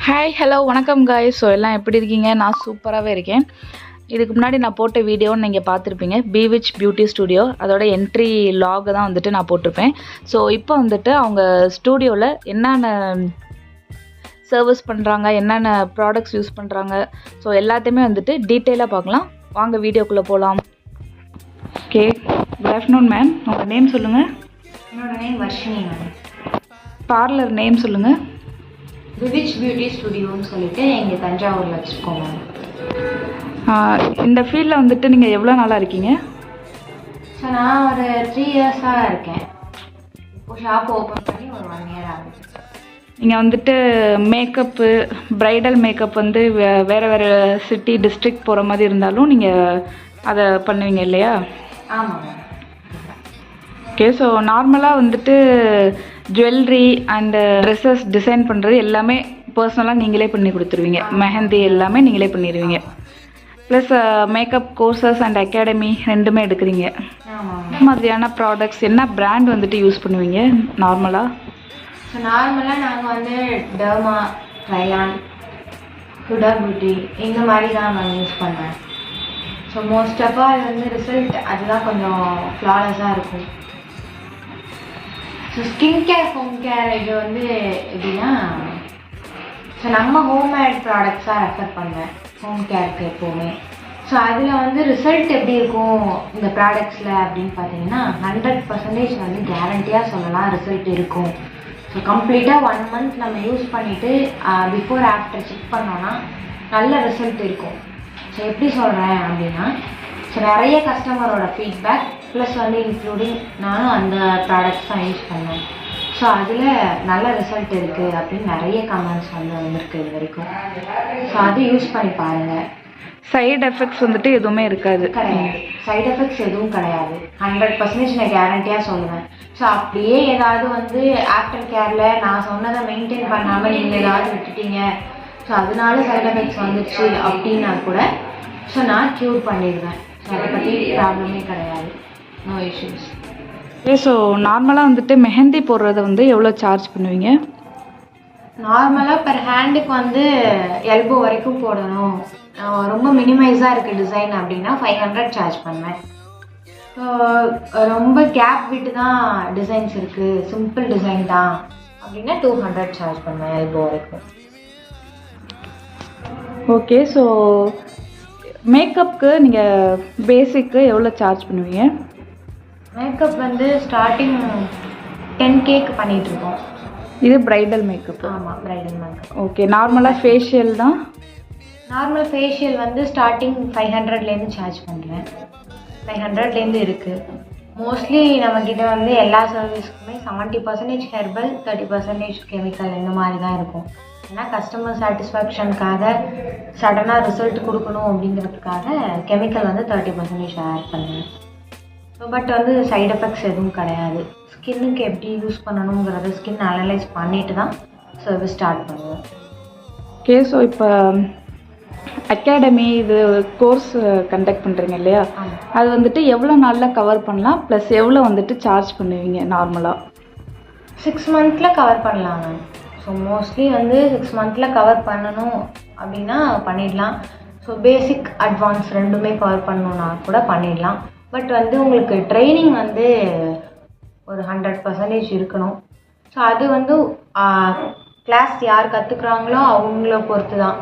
Hi hello வணக்கம் guys. So எல்லாம் எப்படி இருக்கீங்க? நான் சூப்பராகவே இருக்கேன். இதுக்கு முன்னாடி நான் போட்ட வீடியோன்னு நீங்கள் பார்த்துருப்பீங்க, Bewitch பியூட்டி ஸ்டுடியோ. அதோட என்ட்ரி லாக் தான் வந்துட்டு நான் போட்டிருப்பேன். ஸோ இப்போ வந்துட்டு அவங்க ஸ்டூடியோவில் என்னென்ன சர்வீஸ் பண்ணுறாங்க, என்னென்ன ப்ராடக்ட்ஸ் யூஸ் பண்ணுறாங்க, ஸோ எல்லாத்தையுமே வந்துட்டு டீட்டெயிலாக பார்க்கலாம். வாங்க வீடியோக்குள்ளே போகலாம். Okay, good afternoon ma'am. உங்கள் நேம் சொல்லுங்கள். என்னோட name Varshini ma'am. Parlour name சொல்லுங்கள். Bewitch பியூட்டி ஸ்டுடியோன்னு சொல்லிட்டு இங்கே தஞ்சாவூரில் வச்சுருக்கோம் மேம். இந்த ஃபீல்டில் வந்துட்டு நீங்கள் எவ்வளோ நாளாக இருக்கீங்க? ஸோ நான் ஒரு 3 இயர்ஸாக இருக்கேன். இப்போது ஷாப் ஓப்பன் பண்ணி ஒரு 1 year ஆகுது. நீங்கள் வந்துட்டு மேக்கப்பு, ப்ரைடல் மேக்கப் வந்து வேறு வேறு சிட்டி டிஸ்ட்ரிக்ட் போகிற மாதிரி இருந்தாலும் நீங்கள் அதை பண்ணுவீங்க இல்லையா? ஆமாம் மேம். ஓகே, ஸோ நார்மலாக வந்துட்டு ஜுவல்லரி அண்டு ட்ரெஸ்ஸஸ் டிசைன் பண்ணுறது எல்லாமே பர்சனலாக நீங்களே பண்ணி கொடுத்துருவீங்க. மெஹந்தி எல்லாமே நீங்களே பண்ணிடுவீங்க. Plus makeup courses and academy ரெண்டுமே எடுக்கிறீங்க. ஆமாம். மாதிரியான ப்ராடக்ட்ஸ் என்ன பிராண்ட் வந்துட்டு யூஸ் பண்ணுவீங்க நார்மலாக? ஸோ நார்மலாக நாங்கள் வந்து டர்மா, ட்ரையான், ஹுடா பியூட்டி இந்த மாதிரி தான் நான் யூஸ் பண்ணுவேன். ஸோ மோஸ்ட் ஆஃப் ஆல் வந்து ரிசல்ட் அதுதான் கொஞ்சம் ஃப்ளாலஸாக இருக்கும். So skin care, home care இது வந்து எப்படின்னா, ஸோ நம்ம ஹோம்மேட் ப்ராடக்ட்ஸாக ரெஃபர் பண்ணுவேன் ஹோம் கேருக்கு எப்போவுமே. ஸோ அதில் வந்து ரிசல்ட் எப்படி இருக்கும் இந்த ப்ராடக்ட்ஸில் அப்படின்னு பார்த்தீங்கன்னா 100% வந்து கேரண்டியாக சொல்லலாம் ரிசல்ட் இருக்கும். ஸோ கம்ப்ளீட்டாக 1 month நம்ம யூஸ் பண்ணிவிட்டு பிஃபோர் ஆஃப்டர் செக் பண்ணோன்னா நல்ல ரிசல்ட் இருக்கும். ஸோ எப்படி சொல்கிறேன் அப்படின்னா, ஸோ நிறைய கஸ்டமரோட ஃபீட்பேக் ப்ளஸ் வந்து இன்க்ளூடிங் நானும் அந்த ப்ராடக்ட்ஸ் தான் யூஸ் பண்ணேன். ஸோ அதில் நல்ல ரிசல்ட் இருக்குது அப்படின்னு நிறைய கமெண்ட்ஸ் வந்து வந்திருக்கு இது வரைக்கும். ஸோ அது யூஸ் பண்ணி பாருங்கள். சைடு எஃபெக்ட்ஸ் வந்துட்டு எதுவுமே இருக்காது? கிடையாது, சைடு எஃபெக்ட்ஸ் எதுவும் கிடையாது. 100% நான் கேரண்டியாக சொல்லுவேன். ஸோ அப்படியே ஏதாவது வந்து ஆஃப்டர் கேரில் நான் சொன்னதை மெயின்டைன் பண்ணாமல் நீங்கள் ஏதாவது விட்டுட்டீங்க, ஸோ அதனால சைடு எஃபெக்ட்ஸ் வந்துடுச்சு அப்படின்னா கூட ஸோ நான் க்யூர் பண்ணிடுவேன். ஸோ அதை பற்றி ப்ராப்ளமே கிடையாது, நோ இஷ்யூஸ். ஓகே, ஸோ நார்மலாக வந்துட்டு மெஹந்தி போடுறத வந்து எவ்வளோ சார்ஜ் பண்ணுவீங்க? நார்மலாக பெர் ஹேண்டுக்கு வந்து எல்போ வரைக்கும் போடணும், ரொம்ப மினிமைஸாக இருக்குது டிசைன் அப்படின்னா 500 சார்ஜ் பண்ணுவேன். ரொம்ப கேப் விட்டு தான் டிசைன்ஸ் இருக்குது, சிம்பிள் டிசைன் தான் அப்படின்னா 200 சார்ஜ் பண்ணுவேன் எல்போ வரைக்கும். ஓகே, ஸோ மேக்கப்புக்கு நீங்கள் பேசிக்கு எவ்வளோ சார்ஜ் பண்ணுவீங்க? மேக்கப் வந்து ஸ்டார்டிங் 10Kக்கு பண்ணிகிட்ருக்கோம். இது ப்ரைடல் மேக்கப்? ஆமாம், ப்ரைடல் மேக்கப். ஓகே, நார்மலாக ஃபேஷியல் தான்? நார்மல் ஃபேஷியல் வந்து ஸ்டார்டிங் 500லேருந்து சார்ஜ் பண்ணுறேன். 500லேருந்து இருக்குது. மோஸ்ட்லி நம்மக்கிட்ட வந்து எல்லா சர்வீஸ்க்குமே 70% ஹெர்பல், 30% கெமிக்கல் இந்த மாதிரி தான் இருக்கும். ஏன்னா கஸ்டமர் சாட்டிஸ்ஃபேக்ஷனுக்காக சடனாக ரிசல்ட் கொடுக்கணும் அப்படிங்கிறதுக்காக கெமிக்கல் வந்து 30% ஆட் பண்ணுவேன். பட் வந்து சைடு எஃபெக்ட்ஸ் எதுவும் கிடையாது. ஸ்கின்னுக்கு எப்படி யூஸ் பண்ணணுங்கிறத ஸ்கின் அனலைஸ் பண்ணிட்டு தான் சர்வீஸ் ஸ்டார்ட் பண்ணுவோம். ஓகே, ஸோ இப்போ அகாடமி இது கோர்ஸ் கண்டக்ட் பண்ணுறீங்க இல்லையா? அது வந்துட்டு எவ்வளோ நாளில் கவர் பண்ணலாம், ப்ளஸ் எவ்வளோ வந்துட்டு சார்ஜ் பண்ணுவீங்க நார்மலாக? 6 months கவர் பண்ணலாம் மேம். ஸோ மோஸ்ட்லி வந்து 6 months கவர் பண்ணணும் அப்படின்னா பண்ணிடலாம். ஸோ பேசிக் அட்வான்ஸ் ரெண்டுமே கவர் பண்ணணுன்னா கூட பண்ணிடலாம். பட் வந்து உங்களுக்கு ட்ரைனிங் வந்து ஒரு 100% இருக்கணும். ஸோ அது வந்து கிளாஸ் யார் கற்றுக்குறாங்களோ அவங்கள பொறுத்து தான்.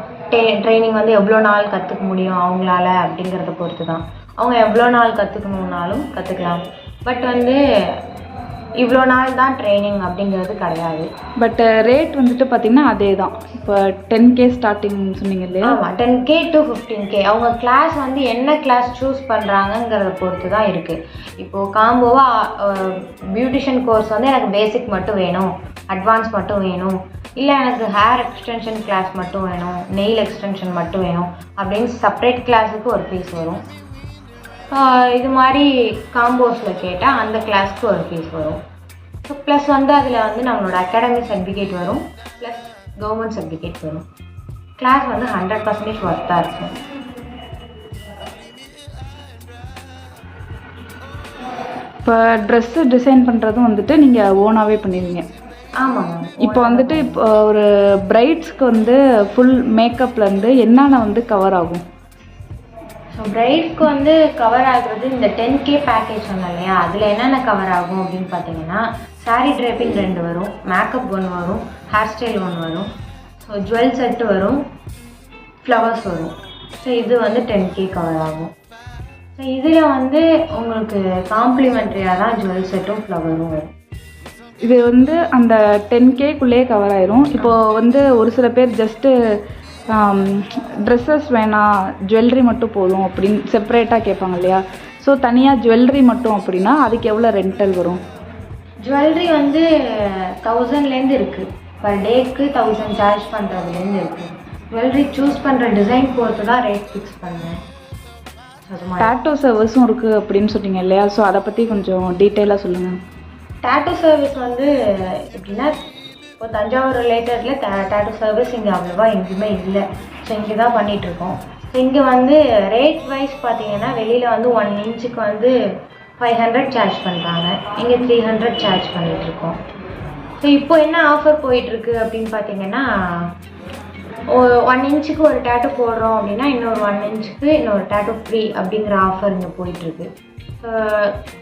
ட்ரைனிங் வந்து எவ்வளோ நாள் கற்றுக்க முடியும் அவங்களால அப்படிங்கிறத பொறுத்து தான். அவங்க எவ்வளோ நாள் கற்றுக்கணுன்னாலும் கற்றுக்கலாம். பட் வந்து இவ்வளோ நாள் தான் ட்ரைனிங் அப்படிங்கிறது கிடையாது. பட் ரேட் வந்துட்டு பார்த்திங்கன்னா அதே தான். இப்போ 10K ஸ்டார்டிங் சொன்னீங்க இல்லையா? ஆமாம், 10K to 15K. அவங்க கிளாஸ் வந்து என்ன கிளாஸ் சூஸ் பண்ணுறாங்கங்கிறத பொறுத்து தான் இருக்குது. இப்போது காம்போவாக பியூட்டிஷியன் கோர்ஸ் வந்து எனக்கு பேசிக் மட்டும் வேணும், அட்வான்ஸ் மட்டும் வேணும், இல்லை எனக்கு ஹேர் எக்ஸ்டென்ஷன் கிளாஸ் மட்டும் வேணும், நெயில் எக்ஸ்டென்ஷன் மட்டும் வேணும் அப்படின்னு செப்பரேட் கிளாஸுக்கு ஒரு ஃபீஸ் வரும். இது மாதிரி காம்போஸில் கேட்டால் அந்த கிளாஸ்க்கு ஒரு ஃபீஸ் வரும். ஸோ ப்ளஸ் வந்து அதில் வந்து நம்மளோட அகாடமி சர்டிஃபிகேட் வரும், ப்ளஸ் கவர்மெண்ட் சர்டிஃபிகேட் வரும். கிளாஸ் வந்து 100% ஒர்த்தாக இருக்கும். இப்போ ட்ரெஸ்ஸு டிசைன் பண்ணுறதும் வந்துட்டு நீங்கள் ஓனாகவே பண்ணிடுவீங்க? ஆமாங்க. இப்போ வந்துட்டு இப்போ ஒரு பிரைட்ஸ்க்கு வந்து ஃபுல் மேக்கப்லேருந்து என்னென்ன வந்து கவர் ஆகும்? ஸோ பிரைட்ஸ்க்கு வந்து கவர் ஆகுறது இந்த 10K பேக்கேஜ் சொன்னேன் இல்லையா, அதில் என்னென்ன கவர் ஆகும் அப்படின்னு பார்த்தீங்கன்னா, சாரீ ட்ரேப்பிங் 2 வரும், மேக்கப் 1 வரும், ஹேர் ஸ்டைல் 1 வரும், ஸோ ஜுவல் செட்டு வரும், ஃப்ளவர்ஸ் வரும். ஸோ இது வந்து 10K கவர் ஆகும். ஸோ இதில் வந்து உங்களுக்கு காம்ப்ளிமெண்ட்ரியாக தான் ஜுவல் செட்டும் ஃப்ளவரும் வரும். இது வந்து அந்த 10Kக்குள்ளேயே கவர் ஆயிரும். இப்போது வந்து ஒரு சில பேர் ஜஸ்ட்டு ட்ரெஸ்ஸஸ் வேணாம், ஜுவல்லரி மட்டும் போதும் அப்படின்னு செப்பரேட்டாக கேட்பாங்க இல்லையா? ஸோ தனியாக ஜுவல்லரி மட்டும் அப்படின்னா அதுக்கு எவ்வளோ ரெண்டல் வரும்? ஜுவல்லரி வந்து 1000லேருந்து இருக்குது, பர் டேக்கு 1000 சார்ஜ் பண்ணுறதுலேருந்து இருக்குது. ஜுவல்லரி சூஸ் பண்ணுற டிசைன் பொறுத்து தான் ரேட் ஃபிக்ஸ் பண்ணுவேன். டாட்டூ சர்வீஸும் இருக்குது அப்படின்னு சொன்னீங்க இல்லையா? ஸோ அதை பற்றி கொஞ்சம் டீட்டெயிலாக சொல்லுங்கள். டாட்டூ சர்வீஸ் வந்து எப்படின்னா, இப்போ தஞ்சாவூர் ரிலேட்டடில் டாட்டூ சர்வீஸ் இங்கே அவ்வளோவா எங்கேயுமே இல்லை. ஸோ இங்கே தான் பண்ணிகிட்ருக்கோம். ஸோ இங்கே வந்து ரேட் வைஸ் பார்த்தீங்கன்னா வெளியில் வந்து 1 இன்ச்சுக்கு வந்து 500 சார்ஜ் பண்ணுறாங்க, இங்கே 300 சார்ஜ் பண்ணிகிட்ருக்கோம். ஸோ இப்போ என்ன ஆஃபர் போயிட்டுருக்கு அப்படின்னு பார்த்தீங்கன்னா, 1 இன்ச்சுக்கு ஒரு டேட்டூ போடுறோம் அப்படின்னா இன்னொரு 1 இன்ச்சுக்கு இன்னொரு டேட்டூ ஃப்ரீ அப்படிங்கிற ஆஃபர் இங்கே போயிட்டுருக்கு. ஸோ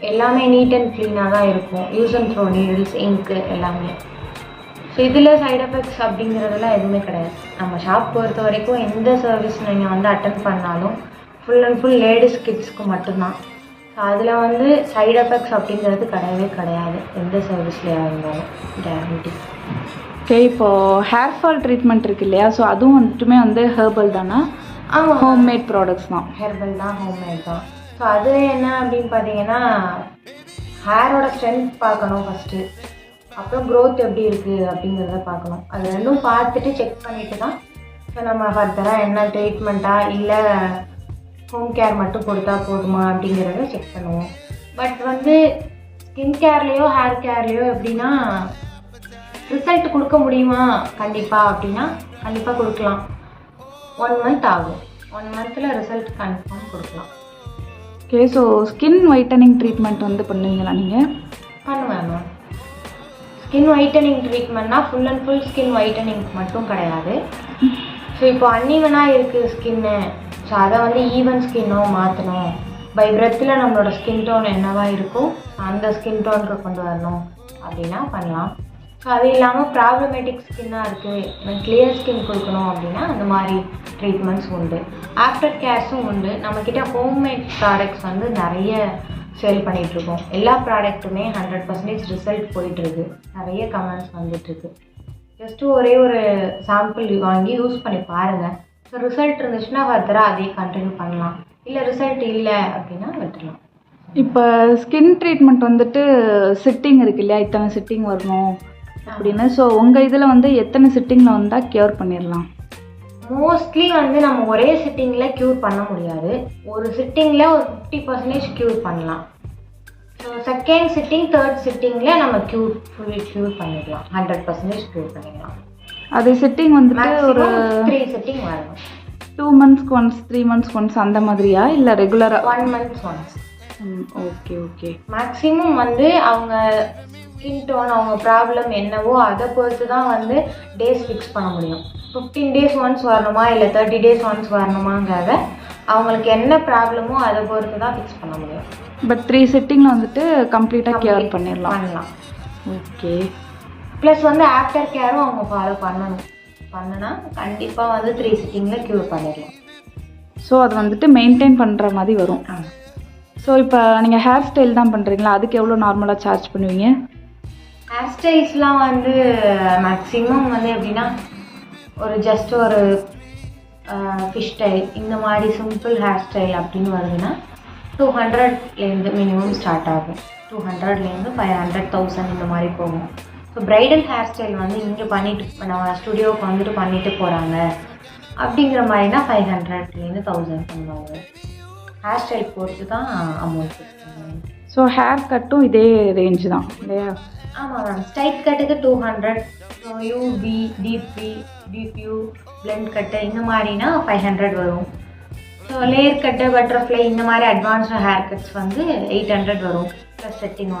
எல்லாமே நீட் அண்ட் க்ளீனாக தான் இருக்கும், use and throw needles, ink எல்லாமே. ஸோ இதில் சைட் எஃபெக்ட்ஸ் அப்படிங்கிறதுலாம் எதுவுமே கிடையாது. நம்ம ஷாப் பொறுத்த வரைக்கும் எந்த சர்வீஸ் நீங்கள் வந்து அட்டன் பண்ணாலும் ஃபுல் அண்ட் ஃபுல் லேடிஸ் கிட்ஸ்க்கு மட்டும்தான். ஸோ அதில் வந்து சைட் எஃபெக்ட்ஸ் அப்படிங்கிறது கிடையவே கிடையாது, எந்த சர்வீஸ்லையாக இருந்தாலும் கேரண்டி. ஓகே, இப்போது ஹேர் ஃபால் ட்ரீட்மெண்ட் இருக்குது இல்லையா? ஸோ அதுவும் வந்துட்டுமே வந்து ஹெர்பல் தானா? ஆமாம், ஹோம்மேட் ப்ராடக்ட்ஸ் தான். ஹெர்பல் தான், ஹோம்மேட் தான். ஸோ அது என்ன அப்படின்னு பார்த்தீங்கன்னா, ஹேரோட ஸ்ட்ரென்த் பார்க்கணும் ஃபஸ்ட்டு, அப்புறம் க்ரோத் எப்படி இருக்குது அப்படிங்கிறத பார்க்கணும். அது ரெண்டும் பார்த்துட்டு செக் பண்ணிவிட்டு தான் ஸோ நம்ம ஃபர்தராக என்ன ட்ரீட்மெண்ட்டாக இல்லை ஹோம் கேர் மட்டும் கொடுத்தா போதுமா அப்படிங்கிறத செக் பண்ணுவோம். பட் வந்து ஸ்கின் கேர்லேயோ ஹேர் கேர்லேயோ எப்படின்னா, ரிசல்ட் கொடுக்க முடியுமா கண்டிப்பாக அப்படின்னா கண்டிப்பாக கொடுக்கலாம். 1 மந்த் ஆகும், 1 மந்தில் ரிசல்ட் கன்ஃபார்ம் கொடுக்கலாம். Okay, so skin whitening treatment வந்து பண்ணுவீங்களா நீங்கள்? பண்ணுவேன் மேம். ஸ்கின் ஒயிட்டனிங் ட்ரீட்மெண்ட்னா full and full skin whitening மட்டும் கிடையாது. ஸோ இப்போ அன்ஈவனாக இருக்குது ஸ்கின்னு, ஸோ அதை வந்து ஈவன் ஸ்கின்னாக மாற்றணும், பை பிரெத்தில் நம்மளோட ஸ்கின் டோன் என்னவா இருக்கும் அந்த ஸ்கின் டோனுக்கு கொண்டு வரணும் அப்படின்னா பண்ணலாம். ஸோ அது இல்லாமல் ப்ராப்ளமேட்டிக் ஸ்கின்னாக இருக்குது, எனக்கு கிளியர் ஸ்கின் கொடுக்கணும் அப்படின்னா அந்த மாதிரி ட்ரீட்மெண்ட்ஸ் உண்டு. ஆஃப்டர் கேர்ஸும் உண்டு. நம்மக்கிட்ட ஹோம்மேட் ப்ராடக்ட்ஸ் வந்து நிறைய சேல் பண்ணிகிட்ருக்கோம். எல்லா ப்ராடக்ட்டுமே 100% ரிசல்ட் போயிட்டுருக்கு, நிறைய கமெண்ட்ஸ் வந்துட்டுருக்கு. ஜஸ்ட்டு ஒரே ஒரு சாம்பிள் வாங்கி யூஸ் பண்ணி பாருங்கள். ஸோ ரிசல்ட் இருந்துச்சுன்னா ஃபர்தராக அதே கண்டினியூ பண்ணலாம், இல்லை ரிசல்ட் இல்லை அப்படின்னா விட்டுடலாம். இப்போ ஸ்கின் ட்ரீட்மெண்ட் வந்துட்டு சிட்டிங் இருக்கு இல்லையா, இத்தனை சிட்டிங் வரணும் அப்படின்னு. ஸோ உங்கள் இதில் வந்து எத்தனை சிட்டிங்கில் வந்தால் க்யூர் பண்ணிடலாம்? மோஸ்ட்லி வந்து நம்ம ஒரே சிட்டிங்கில் க்யூர் பண்ண முடியாது, ஒரு சிட்டிங்கில் ஒரு 50% க்யூர் பண்ணலாம். ஸோ செகண்ட் சிட்டிங், தேர்ட் சிட்டிங்கில் நம்ம ஃபுல்லி க்யூர் பண்ணிடலாம், 100% க்யூர் பண்ணிடலாம். அது சிட்டிங் வந்துட்டு ஒரு 3 சிட்டிங் வரணும். 2 மந்த்ஸ்க்கு ஒன்ஸ், 3 மந்த்ஸ்க்கு ஒன்ஸ் அந்த மாதிரியா, இல்லை ரெகுலராக? 1 month once. Okay okay. Maximum வந்து அவங்க ஸ்கின் டோன், அவங்க ப்ராப்ளம் என்னவோ அதை பொறுத்து தான் வந்து டேஸ் ஃபிக்ஸ் பண்ண முடியும். 15 days ஒன்ஸ் வரணுமா இல்லை 30 days ஒன்ஸ் வரணுமாங்கிறத அவங்களுக்கு என்ன ப்ராப்ளமோ அதை பொறுத்து தான் ஃபிக்ஸ் பண்ண முடியும். பட் 3 சிட்டிங்கில் வந்துட்டு கம்ப்ளீட்டாக கேர் பண்ணலாம். ஓகே. ப்ளஸ் வந்து ஆஃப்டர் கேரும் அவங்க ஃபாலோ பண்ணுனா கண்டிப்பாக வந்து 3 சிட்டிங்கில் க்யூர் பண்ணிடலாம். ஸோ அது வந்துட்டு மெயின்டைன் பண்ணுற மாதிரி வரும். ஸோ இப்போ நீங்கள் ஹேர் ஸ்டைல் தான் பண்ணுறீங்களா, அதுக்கு எவ்வளோ நார்மலாக சார்ஜ் பண்ணுவீங்க? ஹேர் ஸ்டைல்ஸ்லாம் வந்து மேக்ஸிமம் வந்து எப்படின்னா, ஒரு ஜஸ்ட் ஒரு ஃபிஷ் ஸ்டைல் இந்த மாதிரி சிம்பிள் ஹேர் ஸ்டைல் அப்படின்னு வருதுன்னா 200லேருந்து மினிமம் ஸ்டார்ட் ஆகும். 200லேருந்து 500, 1000 இந்த மாதிரி போகும். ஸோ ப்ரைடல் ஹேர் ஸ்டைல் வந்து இங்கே பண்ணிவிட்டு நம்ம ஸ்டுடியோவுக்கு வந்துட்டு பண்ணிவிட்டு போகிறாங்க அப்படிங்கிற மாதிரினா 500லேருந்து 1000 பண்ணுவாங்க. ஹேர் ஸ்டைல் பொறுத்து தான் அமௌண்ட் ஃபிக்ஸ் பண்ணுவாங்க. ஸோ ஹேர் கட்டும் இதே ரேஞ்சு தான் இல்லையா? ஆமாம் மேம். ஸ்ட்ரைட் கட்டுக்கு 200, ஸோ யூபி, டிபி, டிபியூ, பிளெண்ட் கட்டு இந்த மாதிரினா 500 வரும். ஸோ லேயர் கட்டு, பட்டர்ஃப்ளை இந்த மாதிரி அட்வான்ஸ்டு ஹேர் கட்ஸ் வந்து 800 வரும் ப்ளஸ் செட்டிங்.